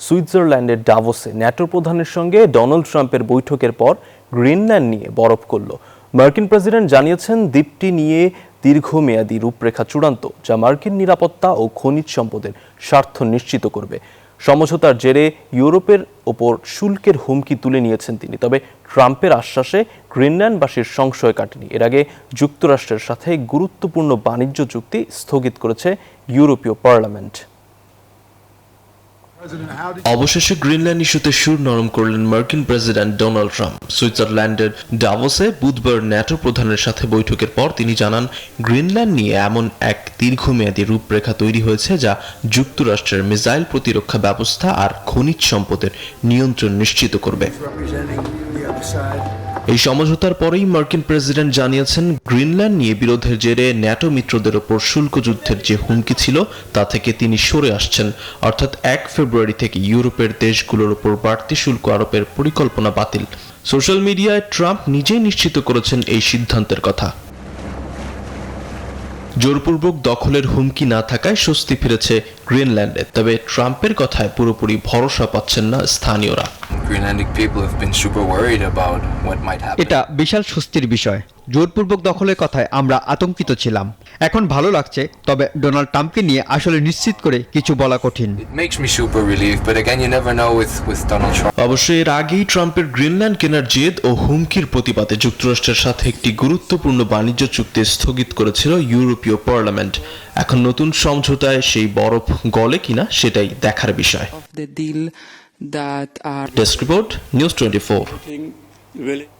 সুইজারল্যান্ডের ডাভোসে ন্যাটো প্রধানের সঙ্গে ডোনাল্ড ট্রাম্পের বৈঠকের পর গ্রিনল্যান্ড নিয়ে বরফ করল। মার্কিন প্রেসিডেন্ট জানিয়েছেন দ্বীপটি নিয়ে দীর্ঘমেয়াদী রূপরেখা চূড়ান্ত, যা মার্কিন নিরাপত্তা ও খনিজ সম্পদের স্বার্থ নিশ্চিত করবে। সমঝোতার জেরে ইউরোপের ওপর শুল্কের হুমকি তুলে নিয়েছেন তিনি। তবে ট্রাম্পের আশ্বাসে গ্রিনল্যান্ডবাসীর সংশয় কাটেনি। এর আগে যুক্তরাষ্ট্রের সাথে গুরুত্বপূর্ণ বাণিজ্য চুক্তি স্থগিত করেছে ইউরোপীয় পার্লামেন্ট। অবশেষে গ্রিনল্যান্ড ইস্যুতে সুর নরম করলেন মার্কিন প্রেসিডেন্ট ডোনাল্ড ট্রাম্প। সুইজারল্যান্ডের ডাভোসে বুধবার ন্যাটো প্রধানের সাথে বৈঠকের পর তিনি জানান, গ্রিনল্যান্ড নিয়ে এমন এক দীর্ঘমেয়াদী রূপরেখা তৈরি হয়েছে যা যুক্তরাষ্ট্রের মিসাইল প্রতিরক্ষা ব্যবস্থা আর খনিজ সম্পদের নিয়ন্ত্রণ নিশ্চিত করবে। এই সমঝোতার পরেই মার্কিন প্রেসিডেন্ট জানিয়েছেন, গ্রিনল্যান্ড নিয়ে বিরোধের জেরে ন্যাটো মিত্রদের ওপর শুল্ক যুদ্ধের যে হুমকি ছিল তা থেকে তিনি সরে আসছেন। অর্থাৎ 1 ফেব্রুয়ারি থেকে ইউরোপের দেশগুলোর ওপর বাড়তি শুল্ক আরোপের পরিকল্পনা বাতিল। সোশ্যাল মিডিয়ায় ট্রাম্প নিজেই নিশ্চিত করেছেন এই সিদ্ধান্তের কথা। জোরপূর্বক দখলের হুমকি না থাকায় স্বস্তি ফিরেছে গ্রিনল্যান্ডে। তবে ট্রাম্পের কথায় পুরোপুরি ভরসা পাচ্ছেন না স্থানীয়রা। এটা বিশাল স্বস্তির বিষয়। জোরপূর্বক দখলের কথায় আমরা আতঙ্কিত ছিলাম। এখন ভালো লাগছে, তবে ডোনাল্ড ট্রাম্পকে নিয়ে আসলে নিশ্চিত করে কিছু বলা কঠিন। অবশ্যই এর আগেই ট্রাম্পের গ্রিনল্যান্ড কেনার জেদ ও হুমকির প্রতিবাদে যুক্তরাষ্ট্রের সাথে একটি গুরুত্বপূর্ণ বাণিজ্য চুক্তি স্থগিত করেছিল ইউরোপীয় পার্লামেন্ট। এখন নতুন সমঝোতায় সেই বরফ গলে কিনা সেটাই দেখার বিষয়। Desk report, news 24।